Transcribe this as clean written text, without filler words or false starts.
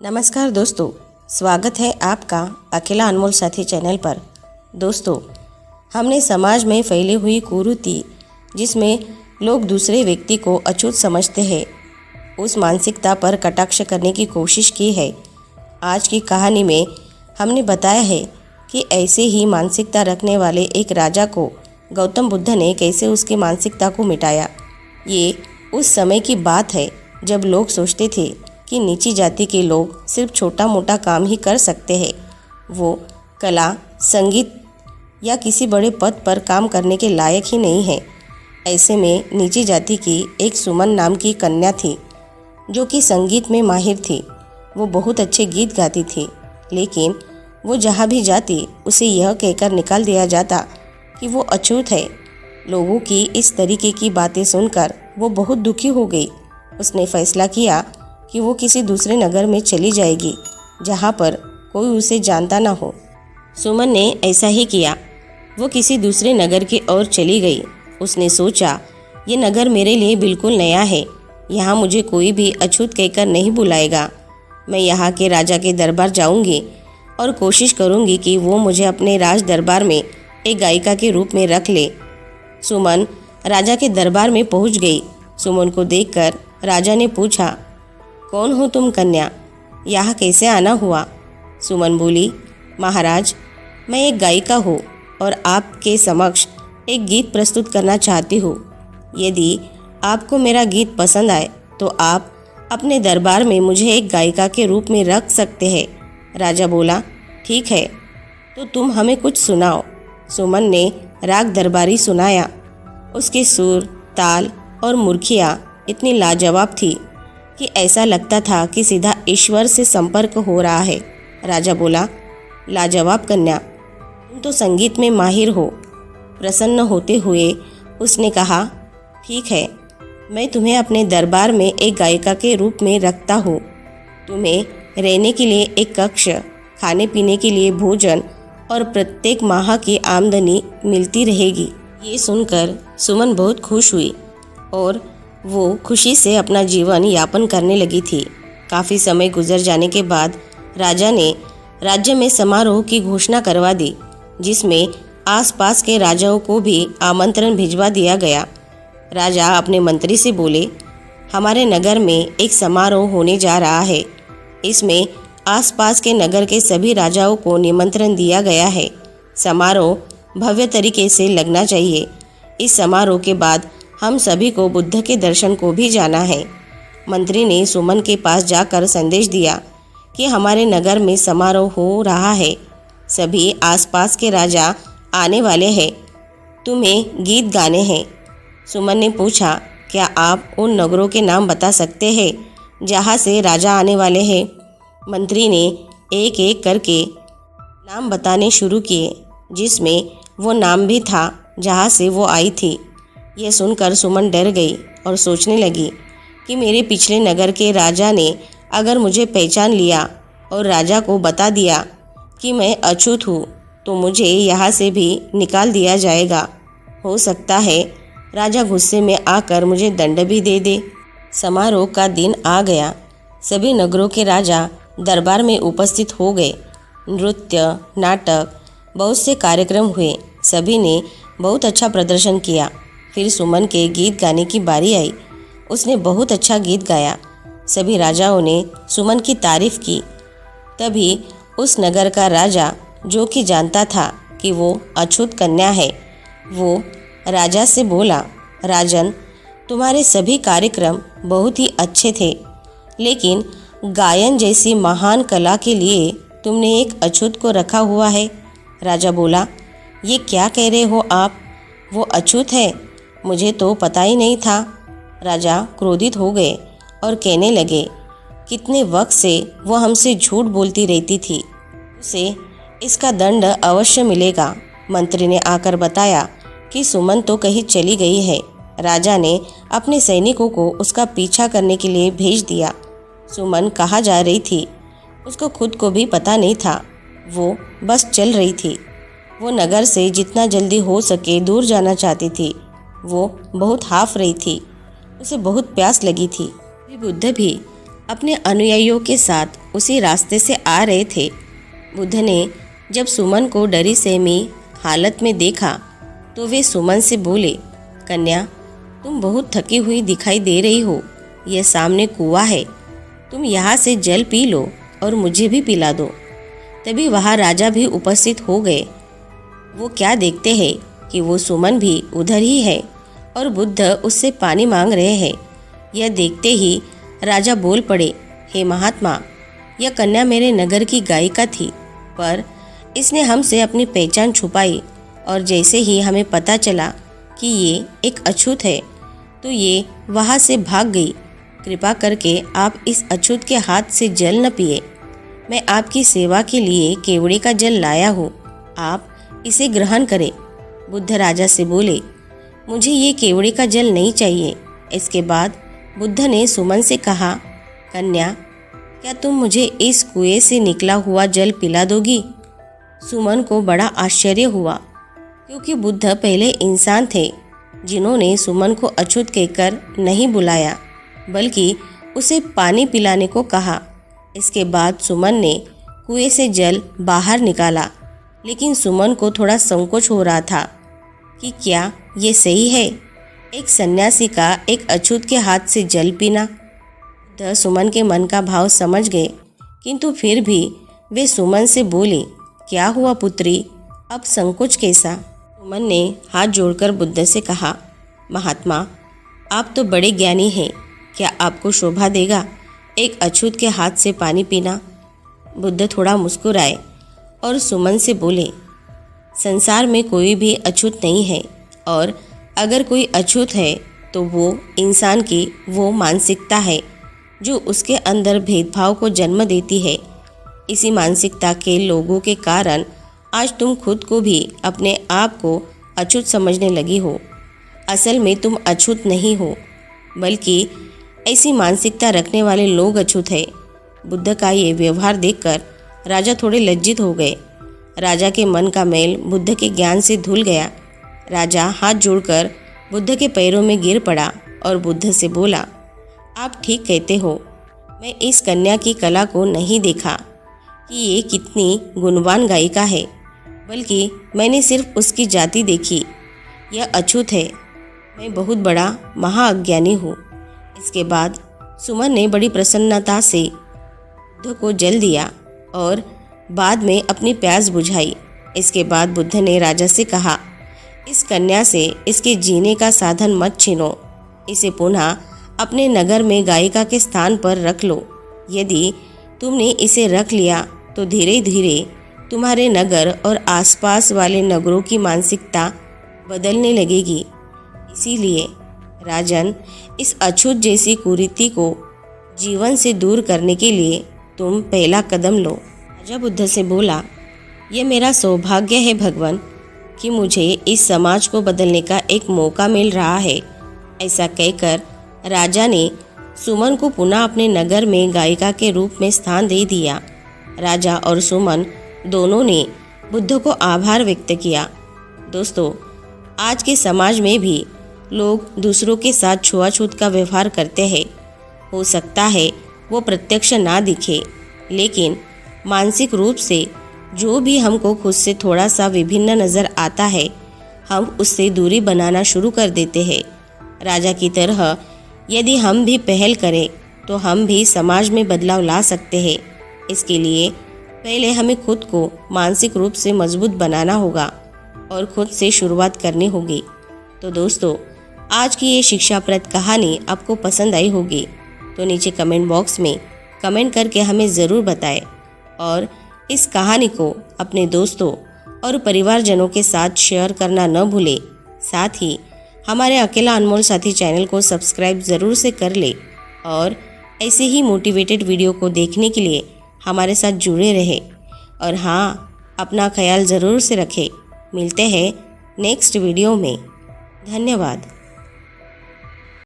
नमस्कार दोस्तों, स्वागत है आपका अकेला अनमोल साथी चैनल पर। दोस्तों, हमने समाज में फैली हुई कुरीति जिसमें लोग दूसरे व्यक्ति को अछूत समझते हैं, उस मानसिकता पर कटाक्ष करने की कोशिश की है। आज की कहानी में हमने बताया है कि ऐसे ही मानसिकता रखने वाले एक राजा को गौतम बुद्ध ने कैसे उसकी मानसिकता को मिटाया। ये उस समय की बात है जब लोग सोचते थे कि नीची जाति के लोग सिर्फ छोटा मोटा काम ही कर सकते हैं, वो कला, संगीत या किसी बड़े पद पर काम करने के लायक ही नहीं है। ऐसे में नीची जाति की एक सुमन नाम की कन्या थी जो कि संगीत में माहिर थी। वो बहुत अच्छे गीत गाती थी, लेकिन वो जहाँ भी जाती उसे यह कहकर निकाल दिया जाता कि वो अछूत है। लोगों की इस तरीके की बातें सुनकर वो बहुत दुखी हो गई। उसने फैसला किया कि वो किसी दूसरे नगर में चली जाएगी जहाँ पर कोई उसे जानता ना हो। सुमन ने ऐसा ही किया। वो किसी दूसरे नगर की ओर चली गई। उसने सोचा, ये नगर मेरे लिए बिल्कुल नया है, यहाँ मुझे कोई भी अछूत कहकर नहीं बुलाएगा। मैं यहाँ के राजा के दरबार जाऊँगी और कोशिश करूँगी कि वो मुझे अपने राज दरबार में एक गायिका के रूप में रख ले। सुमन राजा के दरबार में पहुँच गई। सुमन को देखकर राजा ने पूछा, कौन हो तुम कन्या, यहाँ कैसे आना हुआ? सुमन बोली, महाराज, मैं एक गायिका हूँ और आपके समक्ष एक गीत प्रस्तुत करना चाहती हूँ। यदि आपको मेरा गीत पसंद आए तो आप अपने दरबार में मुझे एक गायिका के रूप में रख सकते हैं। राजा बोला, ठीक है, तो तुम हमें कुछ सुनाओ। सुमन ने राग दरबारी सुनाया। उसके सुर, ताल और मुर्खियाँ इतनी लाजवाब थी कि ऐसा लगता था कि सीधा ईश्वर से संपर्क हो रहा है। राजा बोला, लाजवाब कन्या, तुम तो संगीत में माहिर हो। प्रसन्न होते हुए उसने कहा, ठीक है, मैं तुम्हें अपने दरबार में एक गायिका के रूप में रखता हूँ। तुम्हें रहने के लिए एक कक्ष, खाने पीने के लिए भोजन और प्रत्येक माह की आमदनी मिलती रहेगी। ये सुनकर सुमन बहुत खुश हुई और वो खुशी से अपना जीवन यापन करने लगी थी। काफ़ी समय गुजर जाने के बाद राजा ने राज्य में समारोह की घोषणा करवा दी, जिसमें आसपास के राजाओं को भी आमंत्रण भिजवा दिया गया। राजा अपने मंत्री से बोले, हमारे नगर में एक समारोह होने जा रहा है। इसमें आसपास के नगर के सभी राजाओं को निमंत्रण दिया गया है। समारोह भव्य तरीके से लगना चाहिए। इस समारोह के बाद हम सभी को बुद्ध के दर्शन को भी जाना है। मंत्री ने सुमन के पास जाकर संदेश दिया कि हमारे नगर में समारोह हो रहा है। सभी आसपास के राजा आने वाले हैं। तुम्हें गीत गाने हैं। सुमन ने पूछा, क्या आप उन नगरों के नाम बता सकते हैं जहाँ से राजा आने वाले हैं? मंत्री ने एक एक करके नाम बताने शुरू किए, जिसमें वो नाम भी था जहाँ से वो आई थी। यह सुनकर सुमन डर गई और सोचने लगी कि मेरे पिछले नगर के राजा ने अगर मुझे पहचान लिया और राजा को बता दिया कि मैं अछूत हूँ तो मुझे यहाँ से भी निकाल दिया जाएगा। हो सकता है राजा गुस्से में आकर मुझे दंड भी दे दे। समारोह का दिन आ गया। सभी नगरों के राजा दरबार में उपस्थित हो गए। नृत्य, नाटक, बहुत से कार्यक्रम हुए। सभी ने बहुत अच्छा प्रदर्शन किया। फिर सुमन के गीत गाने की बारी आई। उसने बहुत अच्छा गीत गाया। सभी राजाओं ने सुमन की तारीफ की। तभी उस नगर का राजा, जो कि जानता था कि वो अछूत कन्या है, वो राजा से बोला, राजन, तुम्हारे सभी कार्यक्रम बहुत ही अच्छे थे, लेकिन गायन जैसी महान कला के लिए तुमने एक अछूत को रखा हुआ है। राजा बोला, ये क्या कह रहे हो आप? वो अछूत है? मुझे तो पता ही नहीं था। राजा क्रोधित हो गए और कहने लगे, कितने वक्त से वो हमसे झूठ बोलती रहती थी, उसे इसका दंड अवश्य मिलेगा। मंत्री ने आकर बताया कि सुमन तो कहीं चली गई है। राजा ने अपने सैनिकों को उसका पीछा करने के लिए भेज दिया। सुमन कहाँ जा रही थी उसको खुद को भी पता नहीं था। वो बस चल रही थी। वो नगर से जितना जल्दी हो सके दूर जाना चाहती थी। वो बहुत हाफ रही थी। उसे बहुत प्यास लगी थी। बुद्ध भी अपने अनुयायियों के साथ उसी रास्ते से आ रहे थे। बुद्ध ने जब सुमन को डरी सहमी हालत में देखा तो वे सुमन से बोले, कन्या, तुम बहुत थकी हुई दिखाई दे रही हो। यह सामने कुआं है, तुम यहाँ से जल पी लो और मुझे भी पिला दो। तभी वहाँ राजा भी उपस्थित हो गए। वो क्या देखते हैं कि वो सुमन भी उधर ही है और बुद्ध उससे पानी मांग रहे हैं। यह देखते ही राजा बोल पड़े, हे महात्मा, यह कन्या मेरे नगर की गायिका थी, पर इसने हमसे अपनी पहचान छुपाई और जैसे ही हमें पता चला कि ये एक अछूत है तो ये वहाँ से भाग गई। कृपा करके आप इस अछूत के हाथ से जल न पिए। मैं आपकी सेवा के लिए केवड़े का जल लाया हूँ, आप इसे ग्रहण करें। बुद्ध राजा से बोले, मुझे ये केवड़े का जल नहीं चाहिए। इसके बाद बुद्ध ने सुमन से कहा, कन्या, क्या तुम मुझे इस कुएं से निकला हुआ जल पिला दोगी? सुमन को बड़ा आश्चर्य हुआ, क्योंकि बुद्ध पहले इंसान थे जिन्होंने सुमन को अछूत कहकर नहीं बुलाया, बल्कि उसे पानी पिलाने को कहा। इसके बाद सुमन ने कुएं से जल बाहर निकाला, लेकिन सुमन को थोड़ा संकोच हो रहा था कि क्या ये सही है, एक सन्यासी का एक अछूत के हाथ से जल पीना। बुद्ध सुमन के मन का भाव समझ गए, किंतु फिर भी वे सुमन से बोले, क्या हुआ पुत्री, अब संकोच कैसा? सुमन ने हाथ जोड़कर बुद्ध से कहा, महात्मा, आप तो बड़े ज्ञानी हैं, क्या आपको शोभा देगा एक अछूत के हाथ से पानी पीना? बुद्ध थोड़ा मुस्कुराए और सुमन से बोले, संसार में कोई भी अछूत नहीं है, और अगर कोई अछूत है तो वो इंसान की वो मानसिकता है जो उसके अंदर भेदभाव को जन्म देती है। इसी मानसिकता के लोगों के कारण आज तुम खुद को भी अपने आप को अछूत समझने लगी हो। असल में तुम अछूत नहीं हो, बल्कि ऐसी मानसिकता रखने वाले लोग अछूत है। बुद्ध का ये व्यवहार देखकर राजा थोड़े लज्जित हो गए। राजा के मन का मैल बुद्ध के ज्ञान से धुल गया। राजा हाथ जोड़कर बुद्ध के पैरों में गिर पड़ा और बुद्ध से बोला, आप ठीक कहते हो, मैं इस कन्या की कला को नहीं देखा कि ये कितनी गुणवान गायिका है, बल्कि मैंने सिर्फ उसकी जाति देखी। यह अछूत है, मैं बहुत बड़ा महाअज्ञानी हूँ। इसके बाद सुमन ने बड़ी प्रसन्नता से बुद्ध को जल दिया और बाद में अपनी प्यास बुझाई। इसके बाद बुद्ध ने राजा से कहा, इस कन्या से इसके जीने का साधन मत छीनो, इसे पुनः अपने नगर में गायिका के स्थान पर रख लो। यदि तुमने इसे रख लिया तो धीरे धीरे तुम्हारे नगर और आसपास वाले नगरों की मानसिकता बदलने लगेगी। इसीलिए राजन, इस अछूत जैसी कुरीति को जीवन से दूर करने के लिए तुम पहला कदम लो। राजा बुद्ध से बोला, यह मेरा सौभाग्य है भगवान कि मुझे इस समाज को बदलने का एक मौका मिल रहा है। ऐसा कहकर राजा ने सुमन को पुनः अपने नगर में गायिका के रूप में स्थान दे दिया। राजा और सुमन दोनों ने बुद्ध को आभार व्यक्त किया। दोस्तों, आज के समाज में भी लोग दूसरों के साथ छुआछूत का व्यवहार करते हैं। हो सकता है वो प्रत्यक्ष ना दिखे, लेकिन मानसिक रूप से जो भी हमको खुद से थोड़ा सा विभिन्न नज़र आता है, हम उससे दूरी बनाना शुरू कर देते हैं। राजा की तरह यदि हम भी पहल करें तो हम भी समाज में बदलाव ला सकते हैं। इसके लिए पहले हमें खुद को मानसिक रूप से मजबूत बनाना होगा और खुद से शुरुआत करनी होगी। तो दोस्तों, आज की ये शिक्षाप्रद कहानी आपको पसंद आई होगी तो नीचे कमेंट बॉक्स में कमेंट करके हमें ज़रूर बताएं और इस कहानी को अपने दोस्तों और परिवारजनों के साथ शेयर करना न भूलें। साथ ही हमारे अकेला अनमोल साथी चैनल को सब्सक्राइब ज़रूर से कर ले और ऐसे ही मोटिवेटेड वीडियो को देखने के लिए हमारे साथ जुड़े रहे। और हाँ, अपना ख्याल ज़रूर से रखें। मिलते हैं नेक्स्ट वीडियो में। धन्यवाद।